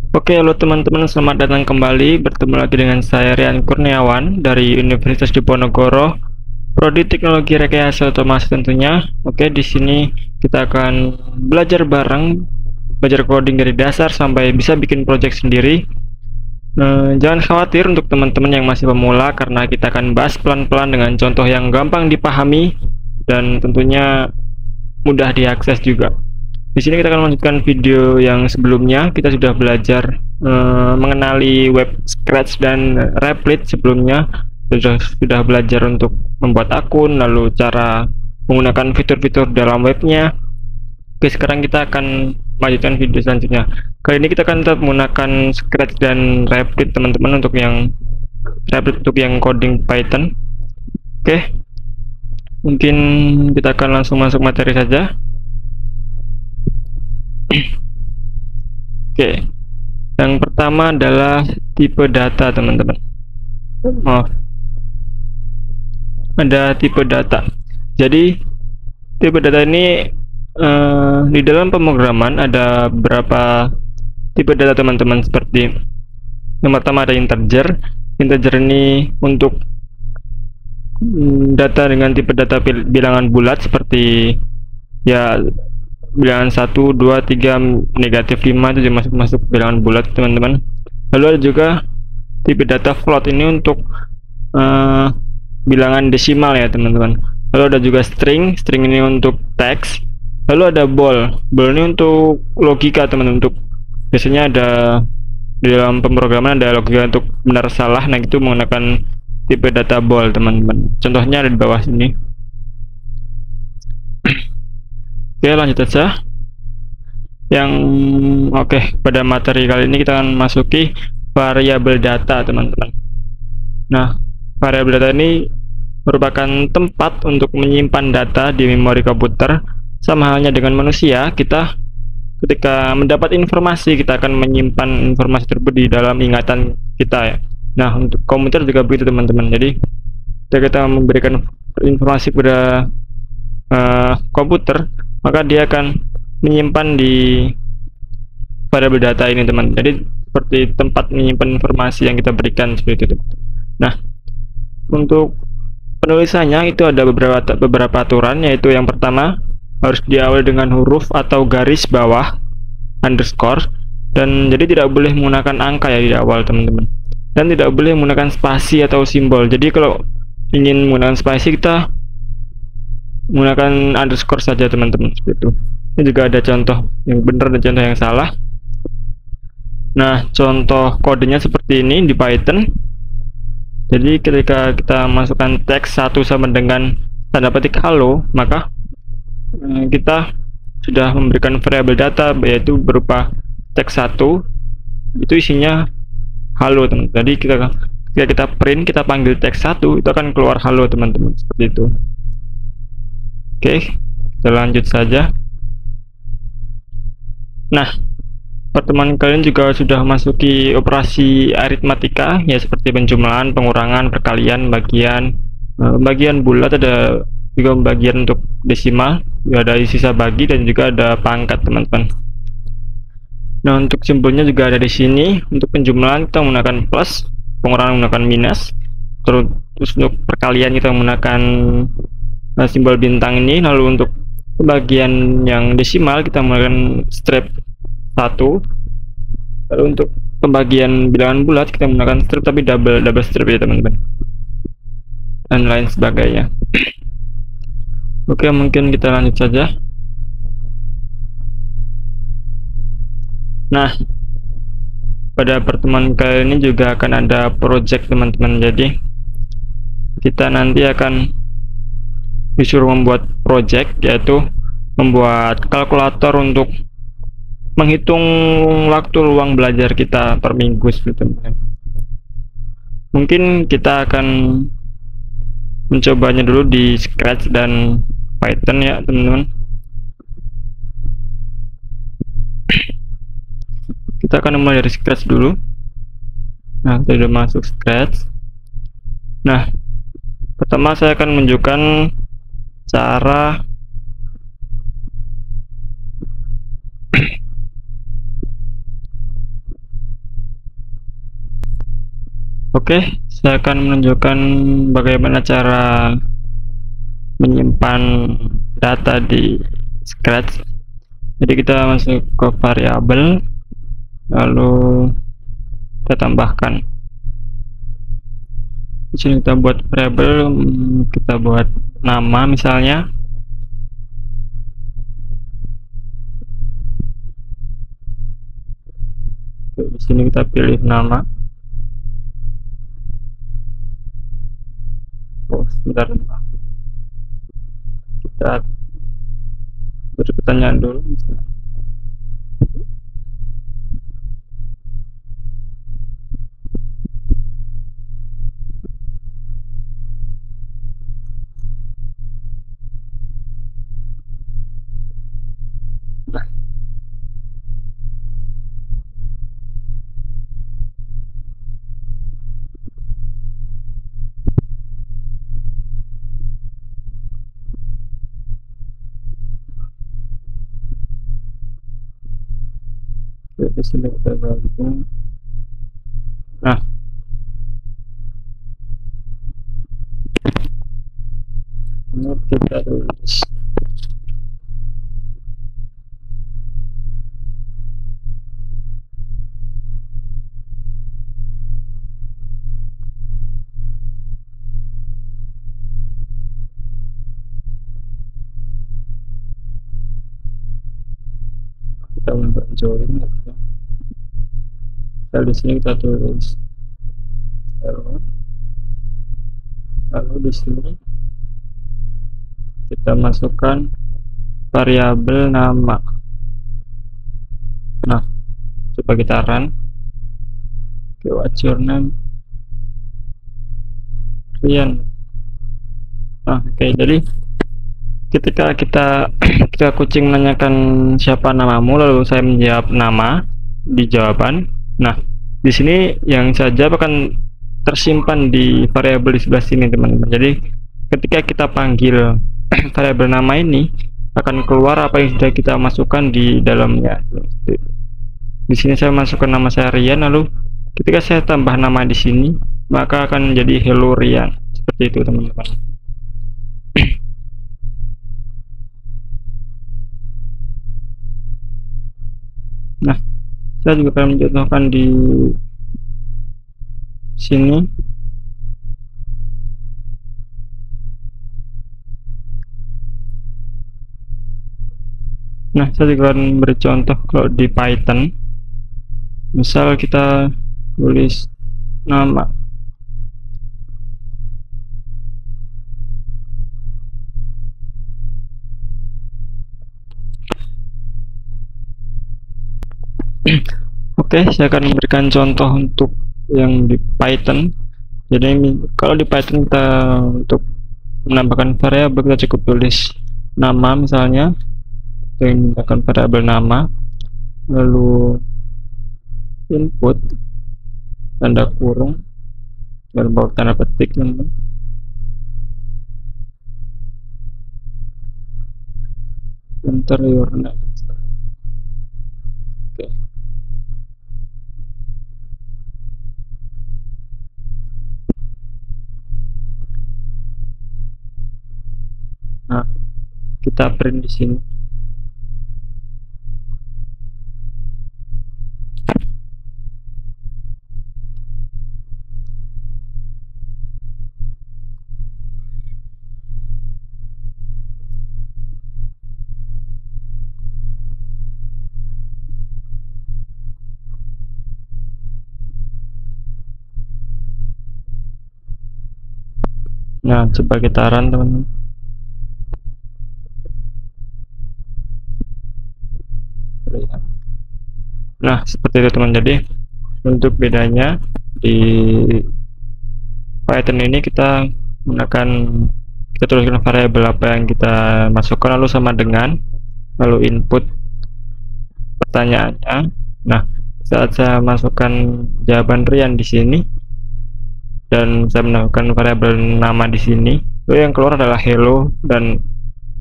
Oke, halo teman-teman, selamat datang kembali. Bertemu lagi dengan saya Rian Kurniawan dari Universitas Diponegoro, Prodi Teknologi Rekayasa Otomasi tentunya. Oke, di sini kita akan belajar bareng, belajar coding dari dasar sampai bisa bikin project sendiri. Jangan khawatir untuk teman-teman yang masih pemula karena kita akan bahas pelan-pelan dengan contoh yang gampang dipahami dan tentunya mudah diakses juga. Di sini kita akan melanjutkan video yang sebelumnya. Kita sudah belajar mengenali web Scratch dan Replit sebelumnya. Sudah belajar untuk membuat akun, lalu cara menggunakan fitur-fitur dalam webnya. Oke, sekarang kita akan melanjutkan video selanjutnya. Kali ini kita akan tetap menggunakan Scratch dan Replit teman-teman untuk yang Replit untuk yang coding Python. Oke, mungkin kita akan langsung masuk materi saja. Oke, yang pertama adalah tipe data teman-teman. Ada tipe data. Jadi tipe data ini di dalam pemrograman ada beberapa tipe data teman-teman, seperti yang pertama ada integer. Integer ini untuk data dengan tipe data bilangan bulat, seperti ya bilangan 1, 2, 3, negatif 5 itu masuk bilangan bulat teman-teman. Lalu ada juga tipe data float, ini untuk bilangan desimal ya teman-teman. Lalu ada juga string ini untuk teks. Lalu ada bool ini untuk logika teman-teman. Untuk biasanya ada di dalam pemrograman ada logika untuk benar salah, nah itu menggunakan tipe data bool teman-teman. Contohnya ada di bawah sini. Oke, lanjut saja. Pada materi kali ini kita akan masuki variabel data teman-teman. Nah, variabel data ini merupakan tempat untuk menyimpan data di memori komputer. Sama halnya dengan manusia, kita ketika mendapat informasi, kita akan menyimpan informasi tersebut di dalam ingatan kita ya. Nah, untuk komputer juga begitu teman-teman. Jadi ketika kita memberikan informasi kepada komputer, maka dia akan menyimpan di variabel data ini teman. Jadi seperti tempat menyimpan informasi yang kita berikan seperti itu. Nah, untuk penulisannya itu ada beberapa aturan, yaitu yang pertama harus diawali dengan huruf atau garis bawah underscore, dan jadi tidak boleh menggunakan angka ya di awal teman-teman, dan tidak boleh menggunakan spasi atau simbol. Jadi kalau ingin menggunakan spasi, kita menggunakan underscore saja teman-teman, seperti itu. Ini juga ada contoh yang benar dan contoh yang salah. Nah, contoh kodenya seperti ini di Python. Jadi ketika kita masukkan teks 1 sama dengan tanda petik halo, maka kita sudah memberikan variabel data, yaitu berupa teks 1, itu isinya halo teman. Jadi ketika kita print, kita panggil teks 1, itu akan keluar halo teman-teman, seperti itu. Oke, kita lanjut saja. Nah, pertemuan kalian juga sudah masuki operasi aritmatika ya, seperti penjumlahan, pengurangan, perkalian, bagian bulat, ada juga bagian untuk desimal, ada sisa bagi, dan juga ada pangkat teman-teman. Nah, untuk simbolnya juga ada di sini. Untuk penjumlahan kita menggunakan plus, pengurangan menggunakan minus, terus untuk perkalian kita menggunakan simbol bintang ini. Lalu untuk bagian yang desimal kita menggunakan strip 1. Lalu untuk pembagian bilangan bulat kita menggunakan strip, tapi double strip ya teman-teman, dan lain sebagainya. Oke, mungkin kita lanjut saja. Nah, pada pertemuan kali ini juga akan ada project teman-teman. Jadi kita nanti akan disuruh membuat project, yaitu membuat kalkulator untuk menghitung waktu luang belajar kita per minggu seperti itu. Mungkin kita akan mencobanya dulu di Scratch dan Python ya teman-teman. Kita akan mulai dari Scratch dulu. Nah, kita sudah masuk Scratch. Nah, pertama saya akan menunjukkan cara Oke, saya akan menunjukkan bagaimana cara menyimpan data di Scratch. Jadi kita masuk ke variabel, lalu kita tambahkan. Di sini kita buat variabel, kita buat nama misalnya. Di sini kita pilih nama. Oh, sebentar, kita beri pertanyaan dulu. Di sini kita gabung. Nah, ini kita tulis. Kita untuk join. Lalu di sini kita tulis hello. Lalu di sini kita masukkan variabel nama. Nah, coba kita run. Okay, what's your name? Rian. Nah, oke, jadi ketika kita kucing menanyakan siapa namamu, lalu saya menjawab nama di jawaban. Nah, di sini yang saya jawab akan tersimpan di variabel di sebelah sini, teman-teman. Jadi ketika kita panggil variabel nama ini, akan keluar apa yang sudah kita masukkan di dalamnya. Di sini saya masukkan nama saya Rian, lalu ketika saya tambah nama di sini, maka akan menjadi hello Rian. Seperti itu, teman-teman. Nah, saya juga akan mencontohkan di sini. Nah, saya juga akan beri contoh kalau di Python. Misal kita tulis nama. Oke, saya akan memberikan contoh untuk yang di Python. Jadi kalau di Python kita untuk menambahkan variabel, kita cukup tulis nama misalnya, dan menggunakan variabel nama, lalu input tanda kurung dan bawah tanda petik, teman-teman. Enter your name. Oke. Nah, kita print di sini. Nah, coba kita run, teman-teman. Nah, seperti itu, teman. Jadi untuk bedanya di Python ini kita menggunakan, kita tuliskan variabel apa yang kita masukkan, lalu sama dengan, lalu input pertanyaannya. Nah, saat saya masukkan jawaban Rian di sini dan saya menambahkan variabel nama di sini, lalu yang keluar adalah hello dan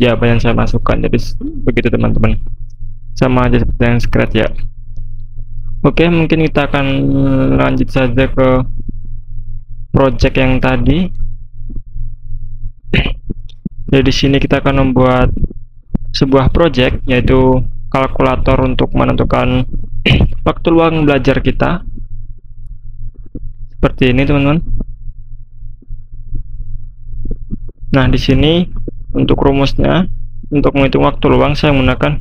jawaban yang saya masukkan. Jadi begitu, teman-teman, sama aja seperti yang Scratch ya. Oke, mungkin kita akan lanjut saja ke project yang tadi. Jadi di sini kita akan membuat sebuah project, yaitu kalkulator untuk menentukan waktu luang belajar kita. Seperti ini, teman-teman. Nah, di sini untuk rumusnya, untuk menghitung waktu luang saya menggunakan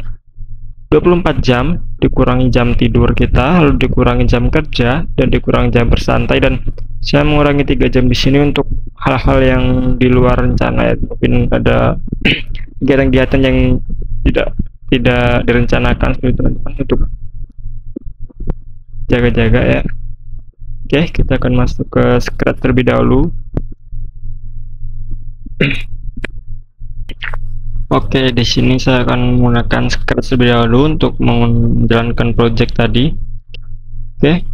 24 jam dikurangi jam tidur kita, lalu dikurangi jam kerja, dan dikurangi jam bersantai, dan saya mengurangi 3 jam di sini untuk hal-hal yang di luar rencana, ya. Mungkin ada kegiatan-kegiatan yang tidak direncanakan seperti teman-teman, untuk jaga-jaga ya. Oke, kita akan masuk ke Scratch terlebih dahulu. Oke, di sini saya akan menggunakan Scratch terlebih dahulu untuk menjalankan project tadi. Oke,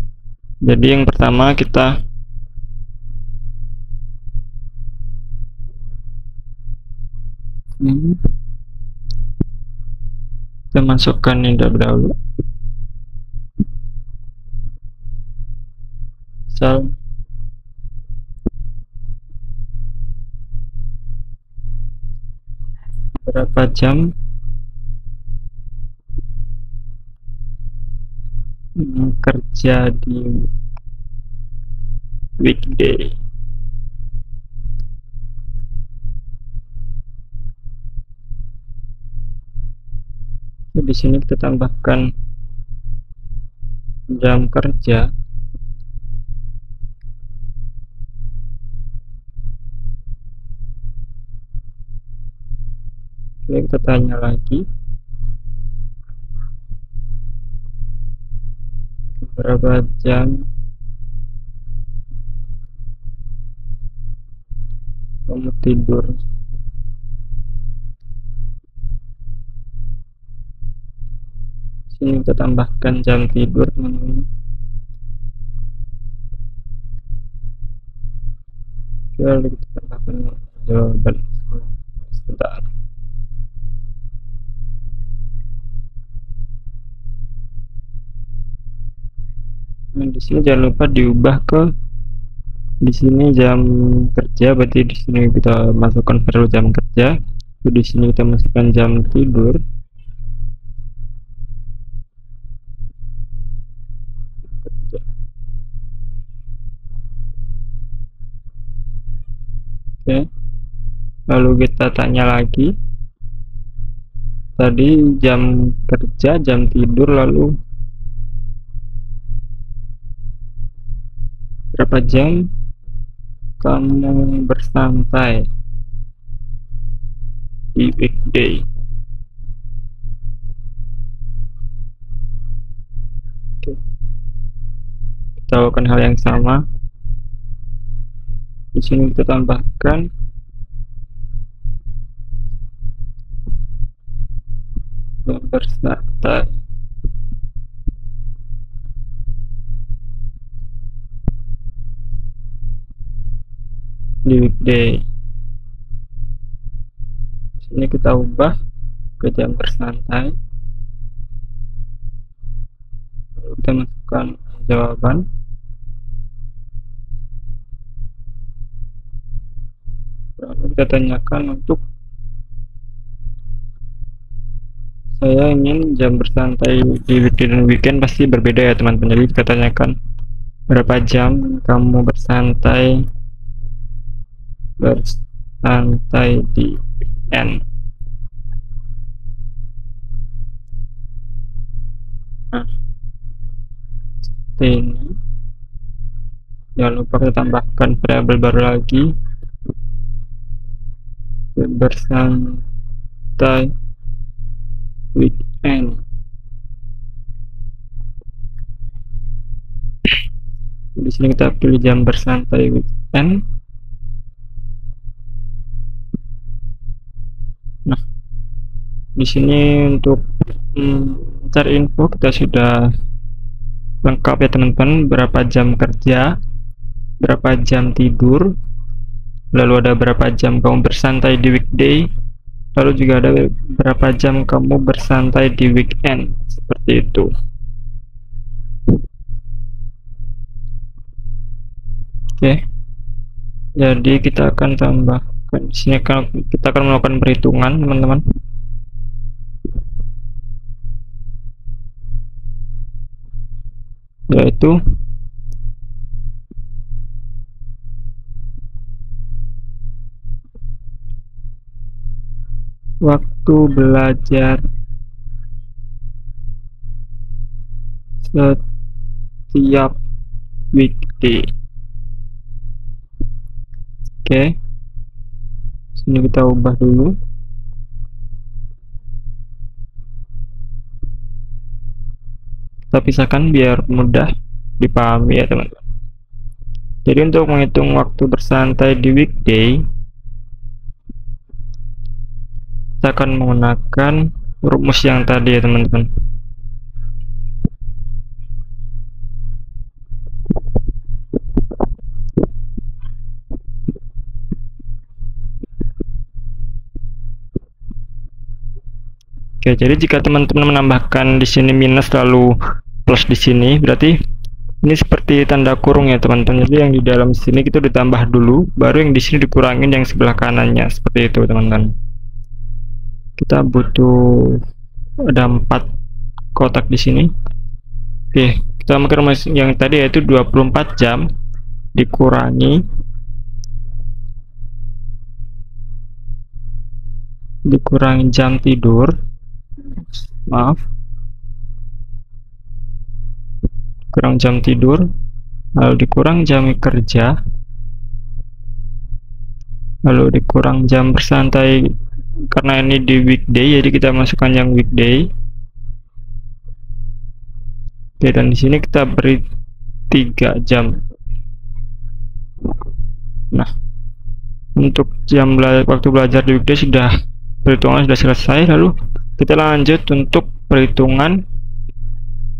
jadi yang pertama kita masukkan ini terlebih dahulu. Sel berapa jam kerja di weekday. Di sini kita tambahkan jam kerja. Oke, kita tanya lagi berapa jam kamu tidur. Sini kita tambahkan jam tidur, teman-teman. Lalu kita tambahkan jawaban. Sebentar. Nah, di sini jangan lupa diubah ke di sini jam kerja, berarti di sini kita masukkan perlu jam kerja. Di sini kita masukkan jam tidur. Oke. Lalu kita tanya lagi. Tadi jam kerja, jam tidur, lalu berapa jam kamu bersantai di weekday. Oke. Kita lakukan hal yang sama. Di sini kita tambahkan bersantai di weekday. Sini kita ubah ke jam bersantai. Kita masukkan jawaban. Lalu kita tanyakan untuk saya ingin jam bersantai di weekday dan weekend pasti berbeda ya teman-teman. Jadi kita tanyakan berapa jam kamu bersantai di weekend. Nah, seperti ini. Jangan lupa kita tambahkan variabel baru lagi, bersantai weekend. Di sini kita pilih jam bersantai weekend. Nah, di sini untuk cari info kita sudah lengkap ya teman-teman. Berapa jam kerja, berapa jam tidur, lalu ada berapa jam kamu bersantai di weekday, lalu juga ada berapa jam kamu bersantai di weekend. Seperti itu. Oke. Jadi kita akan tambahkan di sini, kita akan melakukan perhitungan teman-teman, yaitu waktu belajar setiap weekday. Oke, sini kita ubah dulu. Kita pisahkan biar mudah dipahami ya teman-teman. Jadi untuk menghitung waktu bersantai di weekday, kita akan menggunakan rumus yang tadi ya teman-teman. Oke, jadi jika teman-teman menambahkan di sini minus lalu plus di sini, berarti ini seperti tanda kurung ya teman-teman. Jadi yang di dalam sini kita ditambah dulu, baru yang di sini dikurangin yang sebelah kanannya, seperti itu teman-teman. Kita butuh ada 4 kotak di sini. Oke, kita mikir yang tadi yaitu 24 jam dikurangi jam tidur, maaf, kurang jam tidur, lalu dikurang jam kerja, lalu dikurang jam bersantai, karena ini di weekday jadi kita masukkan yang weekday. Oke, dan di sini kita beri 3 jam. Nah, untuk waktu belajar di weekday sudah, perhitungan sudah selesai. Lalu kita lanjut untuk perhitungan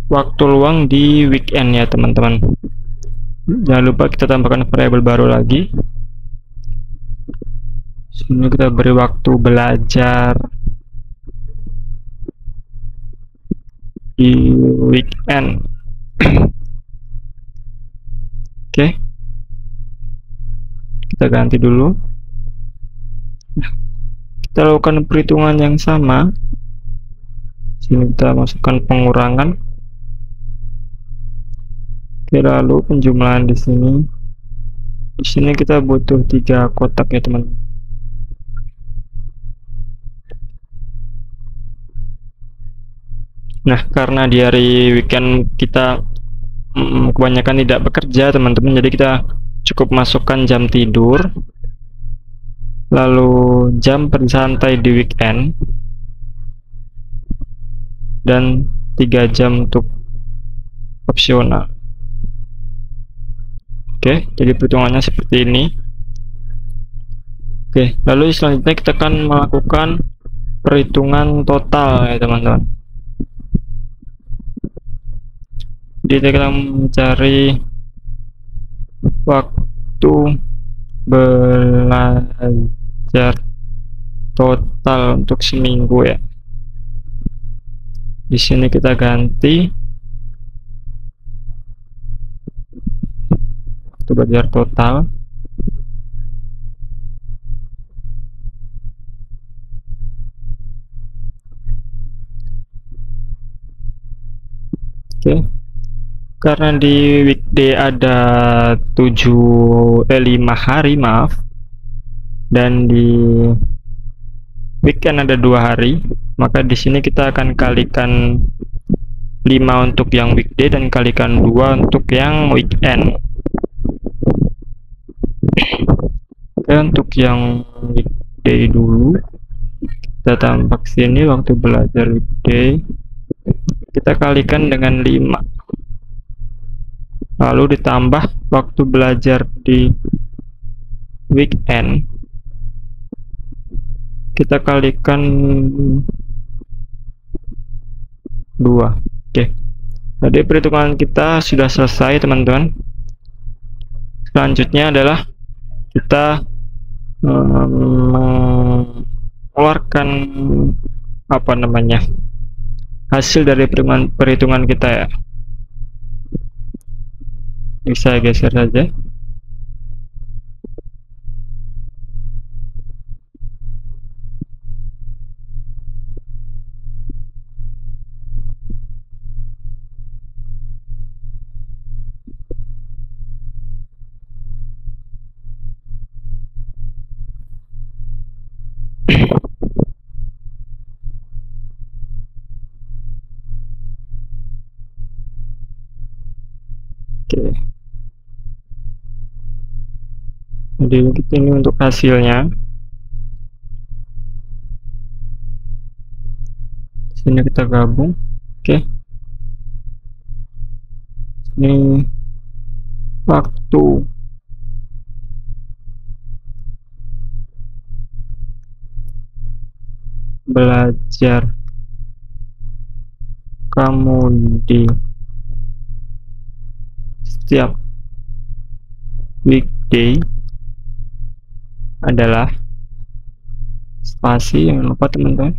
waktu luang di weekend ya teman-teman. Jangan lupa kita tambahkan variabel baru lagi. Sini kita beri waktu belajar di weekend. Oke, kita ganti dulu. Kita lakukan perhitungan yang sama. Sini kita masukkan pengurangan. Oke, lalu penjumlahan di sini. Di sini kita butuh 3 kotak ya teman. Nah, karena di hari weekend kita kebanyakan tidak bekerja teman-teman, jadi kita cukup masukkan jam tidur, lalu jam bersantai di weekend, dan 3 jam untuk opsional. Oke, jadi perhitungannya seperti ini. Oke, lalu selanjutnya kita akan melakukan perhitungan total ya teman-teman. Jadi kita mencari waktu belajar total untuk seminggu ya. Di sini kita ganti waktu belajar total. Oke. Karena di weekday ada 5 hari, maaf, dan di weekend ada 2 hari, maka di sini kita akan kalikan 5 untuk yang weekday dan kalikan 2 untuk yang weekend. Oke, untuk yang weekday dulu kita tambah sini waktu belajar weekday, kita kalikan dengan 5, lalu ditambah waktu belajar di weekend, kita kalikan 2. Oke, jadi perhitungan kita sudah selesai teman-teman. Selanjutnya adalah kita mengeluarkan hasil dari perhitungan kita ya. Bisa geser saja. Oke, jadi ini untuk hasilnya. Sini kita gabung. Oke, ini waktu belajar kamu di setiap weekday adalah spasi, jangan lupa teman-teman.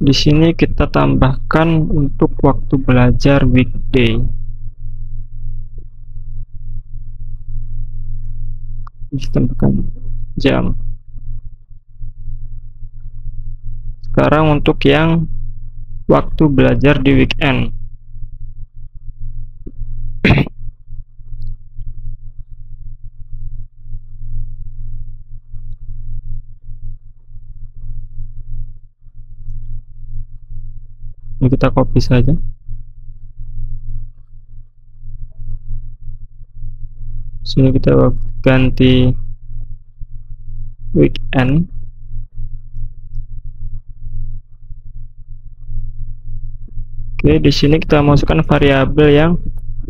Di sini kita tambahkan untuk waktu belajar weekday. Kita tambahkan jam. Sekarang untuk yang waktu belajar di weekend. Ini kita copy saja. Sini kita ganti weekend. Oke, di sini kita masukkan variabel yang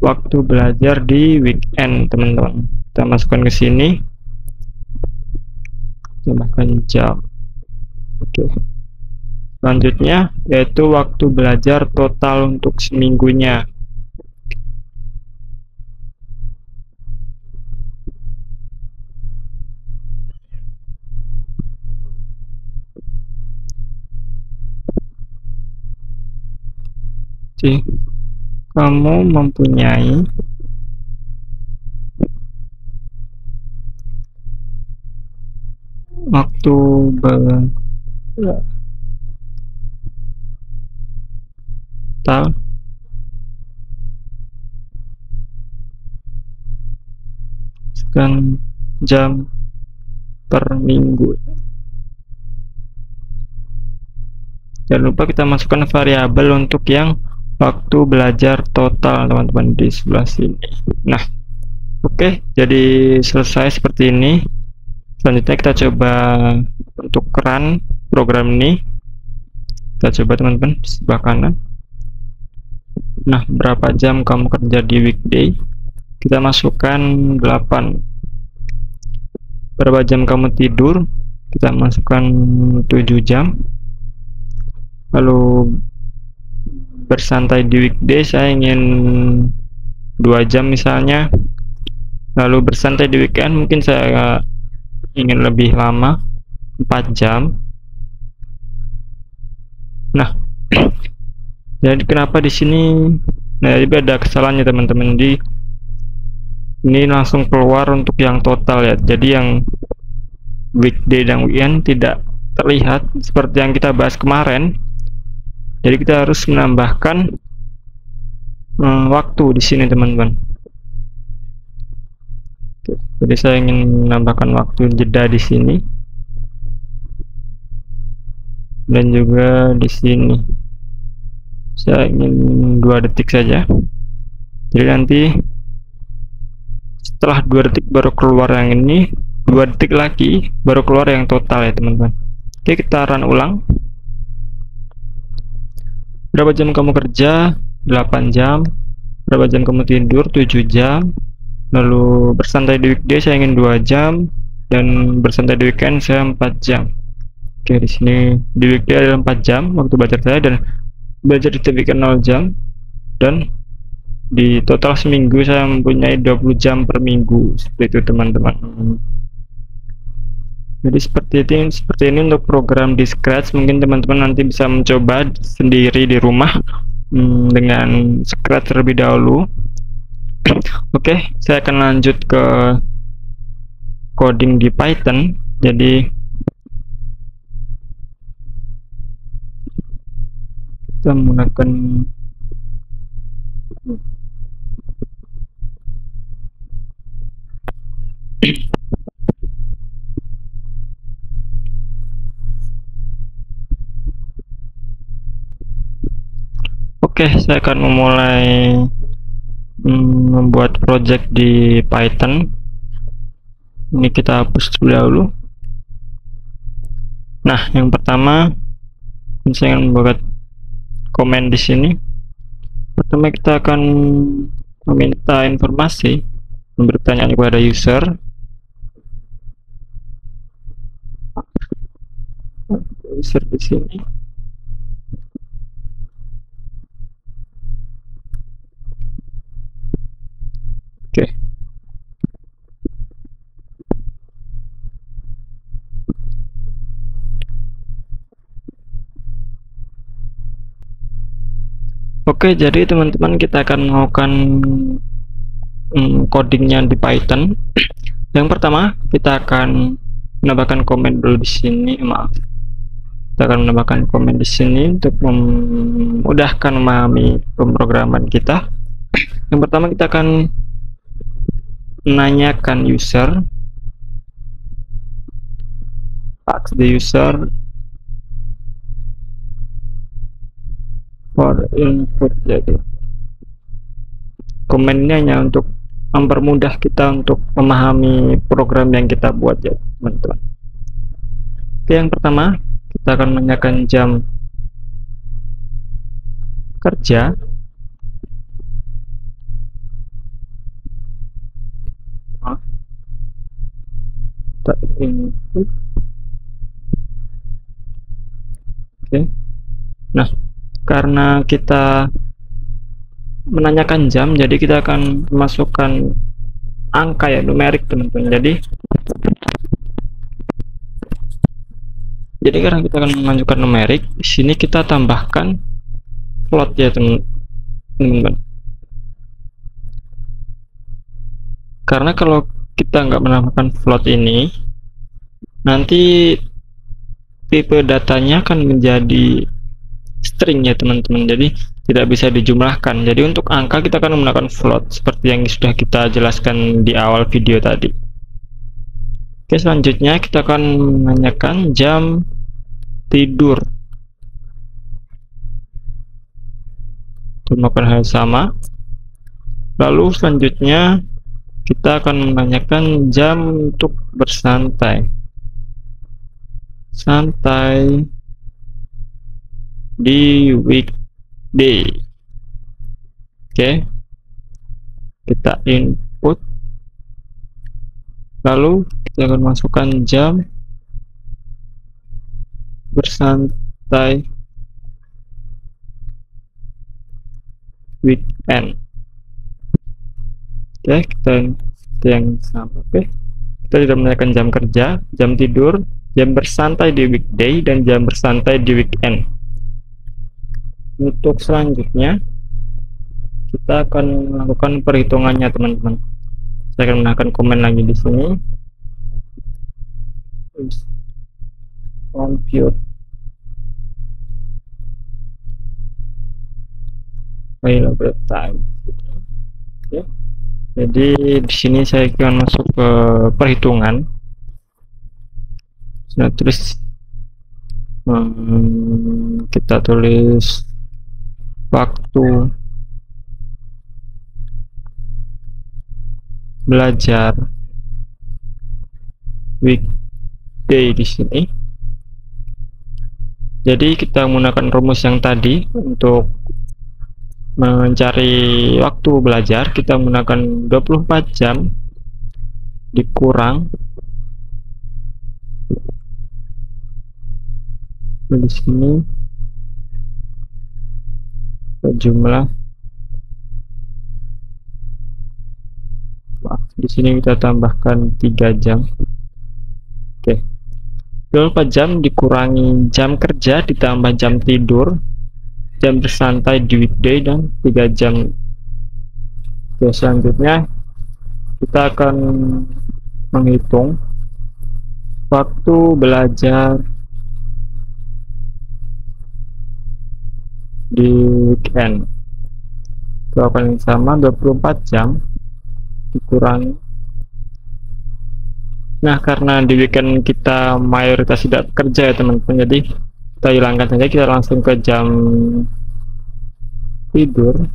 waktu belajar di weekend, teman-teman. Kita masukkan ke sini. Tambahkan jam. Oke. Selanjutnya yaitu waktu belajar total untuk seminggunya. Oke. Kamu mempunyai waktu total sekian jam per minggu. Jangan lupa kita masukkan variabel untuk yang waktu belajar total, teman-teman, di sebelah sini. Nah, oke, jadi selesai seperti ini. Selanjutnya kita coba untuk run program ini. Kita coba, teman-teman, di sebelah kanan. Nah, berapa jam kamu kerja di weekday? Kita masukkan 8. Berapa jam kamu tidur? Kita masukkan 7 jam. Lalu bersantai di weekday saya ingin 2 jam misalnya. Lalu bersantai di weekend mungkin saya ingin lebih lama, 4 jam. Nah, jadi kenapa di sini? Nah, jadi ada kesalahannya, teman-teman. Di ini langsung keluar untuk yang total ya. Jadi yang weekday dan weekend tidak terlihat seperti yang kita bahas kemarin. Jadi kita harus menambahkan waktu di sini, teman-teman. Jadi saya ingin menambahkan waktu jeda di sini dan juga di sini. Saya ingin 2 detik saja. Jadi nanti setelah 2 detik baru keluar yang ini, 2 detik lagi baru keluar yang total ya, teman-teman. Oke, kita run ulang. Berapa jam kamu kerja? 8 jam. Berapa jam kamu tidur? 7 jam. Lalu bersantai di weekday saya ingin 2 jam dan bersantai di weekend saya 4 jam. Oke, di sini di weekday ada 4 jam waktu belajar saya, dan belajar di weekend 0 jam, dan di total seminggu saya mempunyai 20 jam per minggu. Seperti itu, teman-teman. Jadi seperti ini untuk program di Scratch. Mungkin teman-teman nanti bisa mencoba sendiri di rumah dengan Scratch terlebih dahulu. Oke, saya akan lanjut ke coding di Python. Jadi kita menggunakan Oke, saya akan memulai membuat project di Python. Ini kita hapus terlebih dahulu. Nah, yang pertama saya akan membuat komen di sini. Pertama kita akan meminta informasi, memberi pertanyaan kepada user. User di sini. Oke. Oke, jadi teman-teman kita akan melakukan codingnya di Python. Yang pertama kita akan menambahkan komen dulu di sini. Maaf, kita akan menambahkan komen di sini untuk memudahkan memahami pemrograman kita. Yang pertama kita akan menanyakan user, ask the user for input. Jadi komen ini hanya untuk mempermudah kita untuk memahami program yang kita buat ya teman-teman. Oke, yang pertama kita akan menanyakan jam kerja. Input. Oke. Nah, karena kita menanyakan jam, jadi kita akan masukkan angka ya, numerik teman-teman. Jadi karena kita akan mengajukan numerik, di sini kita tambahkan float ya teman-teman. Karena kalau kita nggak menambahkan float ini, nanti tipe datanya akan menjadi string ya teman-teman, jadi tidak bisa dijumlahkan. Jadi untuk angka kita akan menggunakan float seperti yang sudah kita jelaskan di awal video tadi. Oke, selanjutnya kita akan menanyakan jam tidur. Melakukan hal sama. Lalu selanjutnya kita akan menanyakan jam untuk bersantai. Santai di weekday. Oke, kita input, lalu kita akan masukkan jam bersantai weekend. Oke, kita yang sama. Oke, kita sudah menanyakan jam kerja, jam tidur, jam bersantai di weekday, dan jam bersantai di weekend. Untuk selanjutnya kita akan melakukan perhitungannya teman-teman. Saya akan menambahkan komen lagi di sini. Compute available time. Oke. Jadi di sini saya akan masuk ke perhitungan. Nah, terus kita tulis waktu belajar weekday di sini. Jadi kita menggunakan rumus yang tadi untuk mencari waktu belajar. Kita menggunakan 24 jam dikurang di sini jumlah. Di sini kita tambahkan 3 jam. Oke, 24 jam dikurangi jam kerja ditambah jam tidur, jam bersantai di weekday, dan 3 jam. Oke, selanjutnya kita akan menghitung waktu belajar di weekend. Jawaban yang sama, 24 jam dikurangi. Nah, karena di weekend kita mayoritas tidak bekerja ya teman-teman, jadi kita hilangkan saja, kita langsung ke jam tidur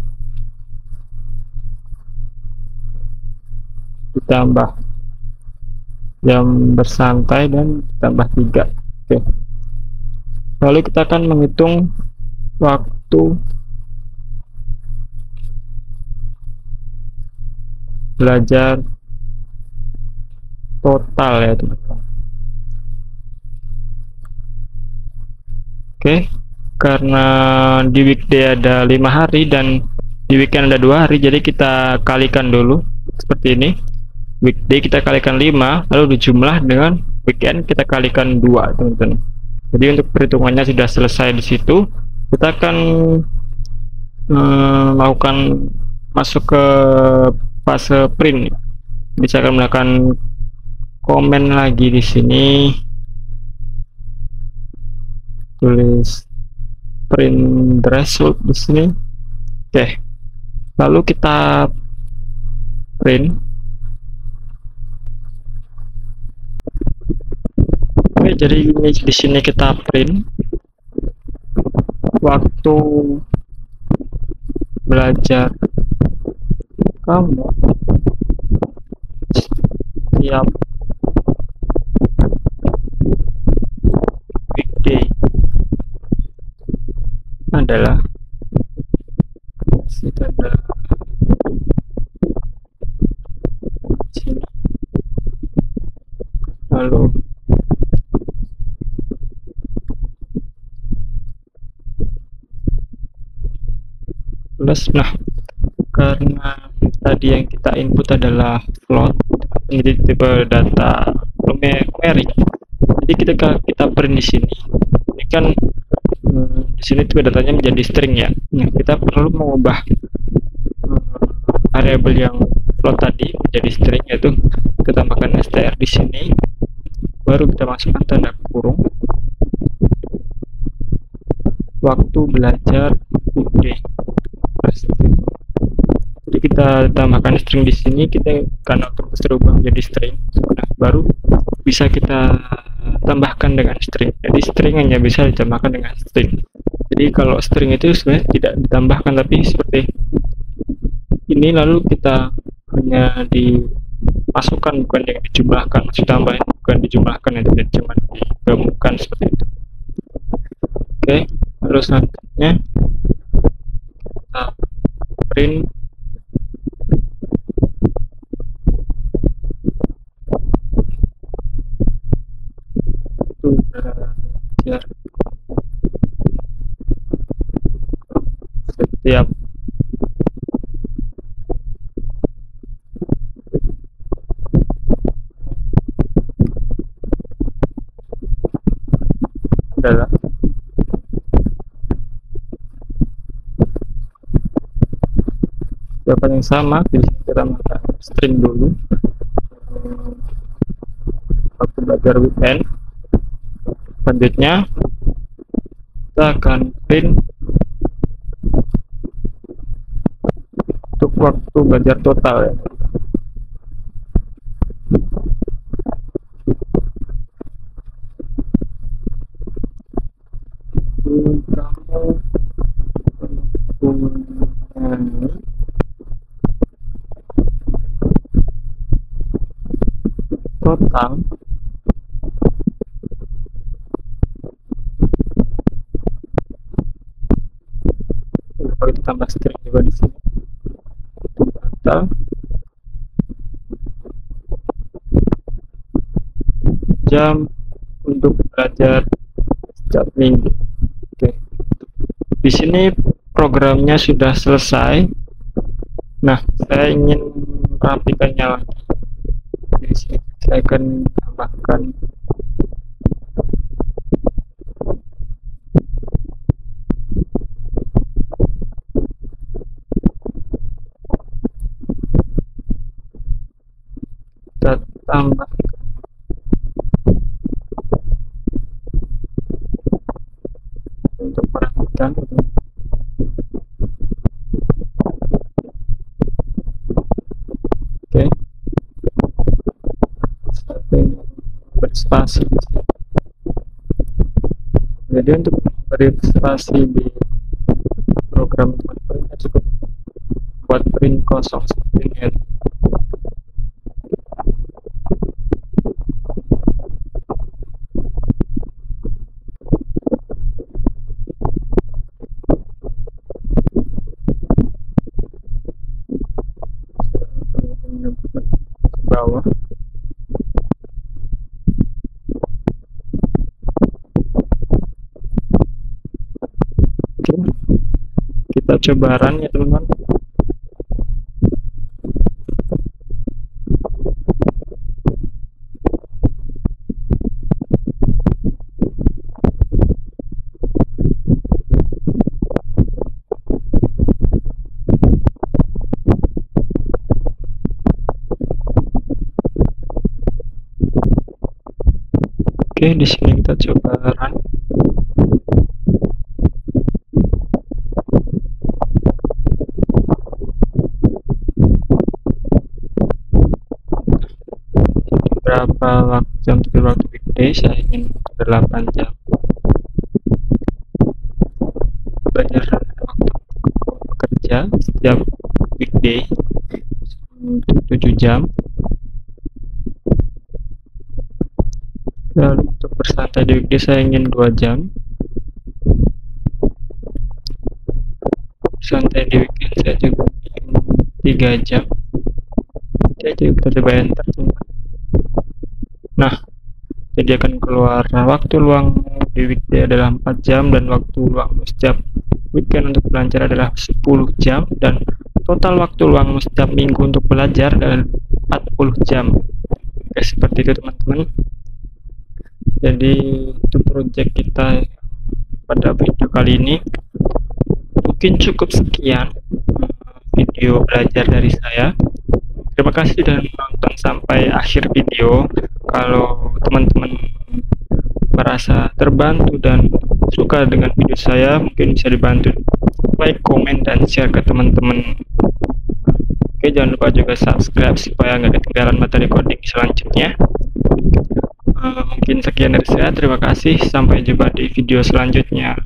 ditambah jam bersantai dan ditambah 3. Oke. Lalu kita akan menghitung waktu belajar total ya teman-teman. Oke, karena di weekday ada 5 hari dan di weekend ada 2 hari, jadi kita kalikan dulu seperti ini. Weekday kita kalikan 5, lalu dijumlah dengan weekend kita kalikan 2, teman-teman. Jadi untuk perhitungannya sudah selesai di situ. Kita akan melakukan masuk ke fase print. Bisa akan melakukan komen lagi di sini, tulis print result di sini. Oke, lalu kita print. Oke, jadi ini di sini kita print waktu belajar kamu setiap weekday adalah sini. Lalu plus, nah karena tadi yang kita input adalah float, jadi tipe data numeric, jadi kita print di sini. Ini kan di sini tipe datanya menjadi string ya. Nah, kita perlu mengubah variabel yang float tadi menjadi string, yaitu kita tambahkan str di sini, baru kita masukkan tanda kurung waktu belajar weekday. Jadi kita tambahkan string di sini, kita karena otomatis terubah menjadi string. Nah, baru bisa kita tambahkan dengan string. Jadi string hanya bisa ditambahkan dengan string. Jadi kalau string itu sebenarnya tidak ditambahkan, tapi seperti ini, lalu kita hanya dimasukkan bukan yang dijumlahkan, maksud tambahin bukan dijumlahkan, itu cuma digabungkan seperti itu. Oke, lalu selanjutnya kita print belajar setiap adalah jawaban yang sama. Jadi kita menggunakan string dulu waktu belajar weekend. Selanjutnya kita akan print untuk waktu belajar total ya. Kamu mempunyai total kalau kita tambah string juga di sini, total jam untuk belajar setiap minggu. Oke, di sini programnya sudah selesai. Nah, saya ingin merapikannya lagi. Di sini saya akan tambahkan kita tambah untuk merapikan. Oke, berspasi di sini. Jadi untuk beri spasi di program teman-teman buat print kosong seperti ini. Bawah kita coba run ya teman-teman. Oke, di sini kita coba run. Berapa jam tidur waktu weekday? Saya ingin 8 jam. Belajar waktu bekerja setiap weekday 7 jam. Lalu untuk bersantai di weekday saya ingin 2 jam. Santai di weekend saya juga ingin 3 jam. Jadi kita coba enter. Nah, jadi akan keluar waktu luang di weekday adalah 4 jam dan waktu luang setiap weekend untuk belajar adalah 10 jam dan total waktu luang setiap minggu untuk belajar adalah 40 jam. Oke, seperti itu teman-teman. Jadi itu project kita pada video kali ini. Mungkin cukup sekian video belajar dari saya. Terima kasih sudah menonton sampai akhir video. Kalau teman-teman merasa terbantu dan suka dengan video saya, mungkin bisa dibantu like, komen, dan share ke teman-teman. Oke, jangan lupa juga subscribe supaya nggak ketinggalan materi coding selanjutnya. Mungkin sekian dari saya. Terima kasih. Sampai jumpa di video selanjutnya.